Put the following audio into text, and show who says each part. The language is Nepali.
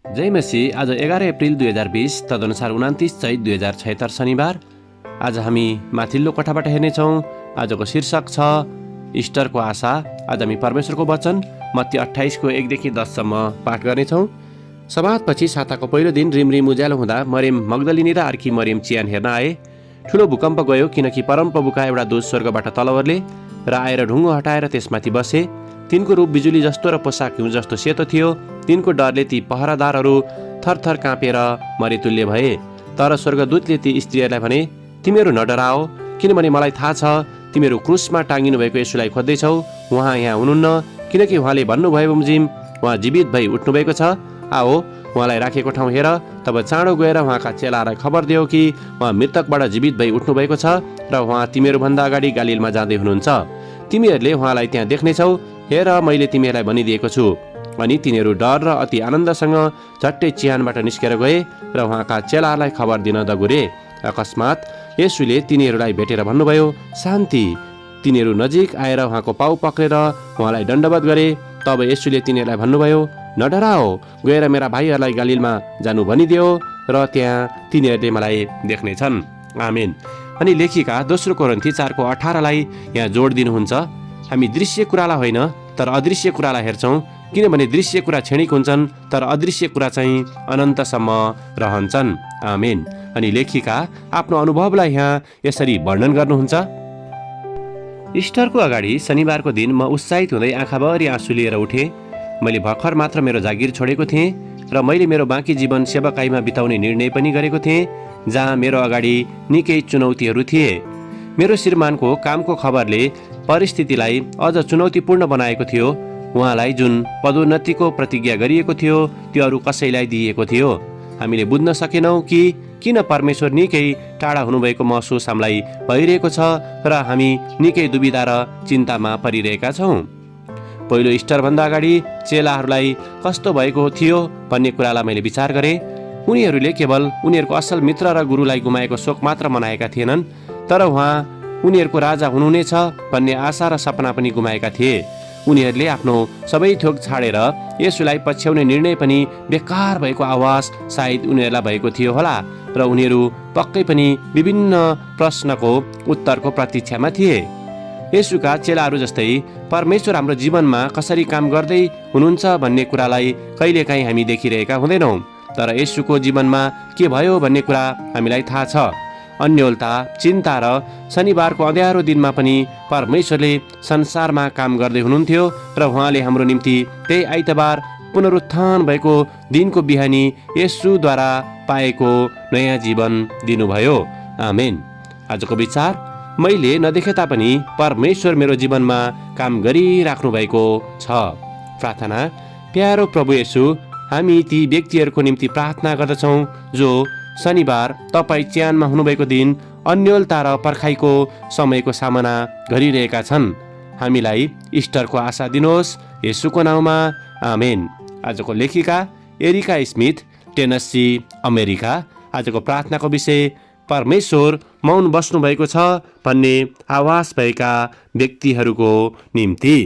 Speaker 1: जय मसी। आज 11 अप्रिल 2020 तदनुसार 29 चैत 2076 शनिबार। आज हामी माथिल्लो कोठाबाट हेर्नेछौँ। आजको शीर्षक छ इस्टरको आशा। आज हामी परमेश्वरको वचन मत्ती 28को 1देखि 10सम्म पाठ गर्नेछौँ। सबातपछि साताको पहिलो दिन रिमरिम उज्यालो हुँदा मरियम मग्दलिनी र अर्की मरियम चिहान हेर्न आए। ठुलो भूकम्प गयो, किनकि परमप्रभुका एउटा दूत स्वर्गबाट तल ओर्ले र आएर ढुङ्गो हटाएर त्यसमाथि बसे। तिनको रूप बिजुली जस्तो र पोसाक हिउँ जस्तो सेतो थियो। तिनको डरले ती पहरादारहरू थरथर काँपेर मरेतुल्य भए। तर स्वर्गदूतले ती स्त्रीहरूलाई भने, तिमीहरू नडराओ, किनभने मलाई थाहा छ तिमीहरू क्रुसमा टाँगिनु भएको येशूलाई खोज्दैछौ। उहाँ यहाँ हुनुहुन्न, किनकि उहाँले भन्नुभयो बमोजिम उहाँ जीवित भई उठ्नुभएको छ। आओ, उहाँलाई राखेको ठाउँ हेर। तब चाँडो गएर उहाँका चेलाहरूलाई खबर दियो कि उहाँ मृतकबाट जीवित भई उठ्नुभएको छ र उहाँ तिमीहरूभन्दा अगाडि गालिलमा जाँदै हुनुहुन्छ। तिमीहरूले उहाँलाई त्यहाँ देख्नेछौ। हेर, मैले तिमीहरूलाई भनिदिएको छु। अनि तिनीहरू डर र अति आनन्दसँग झट्टै चिहानबाट निस्केर गए र उहाँका चेलाहरूलाई खबर दिन दगुरे। अकस्मात येशूले तिनीहरूलाई भेटेर भन्नुभयो, शान्ति। तिनीहरू नजिक आएर उहाँको पाउ पक्रेर उहाँलाई दण्डवत गरे। तब येशूले तिनीहरूलाई भन्नुभयो, नडराओ, गएर मेरा भाइहरूलाई गालिलमा जानु भनिदियो र त्यहाँ तिनीहरूले मलाई देख्नेछन्। आमेन। अनि लेखिका दोस्रो कोरिन्थी 4:18लाई यहाँ जोड दिनुहुन्छ। हामी दृश्य कुरालाई होइन तर अदृश्य कुरालाई हेर्छौँ, किनभने दृश्य कुरा क्षणिक हुन्छन् तर अदृश्य कुरा चाहिँ अनन्तसम्म रहन्छन्। आमेन। अनि लेखिका आफ्नो अनुभवलाई यहाँ यसरी वर्णन गर्नुहुन्छ। इस्टरको अगाडि शनिबारको दिन म उत्साहित हुँदै आँखाभरि आँसु लिएर उठेँ। मैले भर्खर मात्र मेरो जागिर छोडेको थिएँ र मैले मेरो बाँकी जीवन सेवाकाईमा बिताउने निर्णय पनि गरेको थिएँ, जहाँ मेरो अगाडि निकै चुनौतीहरू थिए। मेरो श्रीमानको कामको खबरले परिस्थितिलाई अझ चुनौतीपूर्ण बनाएको थियो। उहाँलाई जुन पदोन्नतिको प्रतिज्ञा गरिएको थियो त्यो अरू कसैलाई दिइएको थियो। हामीले बुझ्न सकेनौँ कि किन परमेश्वर निकै टाढा हुनुभएको महसुस हामीलाई भइरहेको छ र हामी निकै दुविधा र चिन्तामा परिरहेका छौँ। पहिलो इस्टरभन्दा अगाडि चेलाहरूलाई कस्तो भएको थियो भन्ने कुरालाई मैले विचार गरेँ। उनीहरूले केवल उनीहरूको असल मित्र र गुरुलाई गुमाएको शोक मात्र मनाएका थिएनन्, तर उहाँ उनीहरूको राजा हुनुहुनेछ भन्ने आशा र सपना पनि गुमाएका थिए। उनीहरूले आफ्नो सबै थोक छाडेर येशूलाई पछ्याउने निर्णय पनि बेकार भएको आवाज सायद उनीहरूलाई भएको थियो होला र उनीहरू पक्कै पनि विभिन्न प्रश्नको उत्तरको प्रतीक्षामा थिए। येशूका चेलाहरू जस्तै परमेश्वर हाम्रो जीवनमा कसरी काम गर्दै हुनुहुन्छ भन्ने कुरालाई कहिलेकाहीँ हामी देखिरहेका हुँदैनौँ, तर येशूको जीवनमा के भयो भन्ने कुरा हामीलाई थाहा छ। अन्योलता, चिन्ता र शनिबारको अँध्यारो दिनमा पनि परमेश्वरले संसारमा काम गर्दै हुनुहुन्थ्यो र उहाँले हाम्रो निम्ति त्यही आइतबार पुनरुत्थान भएको दिनको बिहानी येशूद्वारा पाएको नयाँ जीवन दिनुभयो। आमेन। आजको विचार, मैले नदेखे तापनि परमेश्वर मेरो जीवनमा काम गरिराख्नु भएको छ। प्रार्थना। प्यारो प्रभु येशू, हामी ती व्यक्तिहरूको निम्ति प्रार्थना गर्दछौँ जो शनिबार तपाईँ चिहानमा हुनुभएको दिन अन्योलता र पर्खाइको समयको सामना गरिरहेका छन्। हामीलाई इस्टरको आशा दिनुहोस्, येशूको नाउँमा। आमेन। आजको लेखिका एरिका स्मिथ, टेनेसी, अमेरिका। आजको प्रार्थनाको विषय, परमेश्वर मौन बस्नु भएको छ भन्ने आवाज भएका व्यक्तिहरूको निम्ति।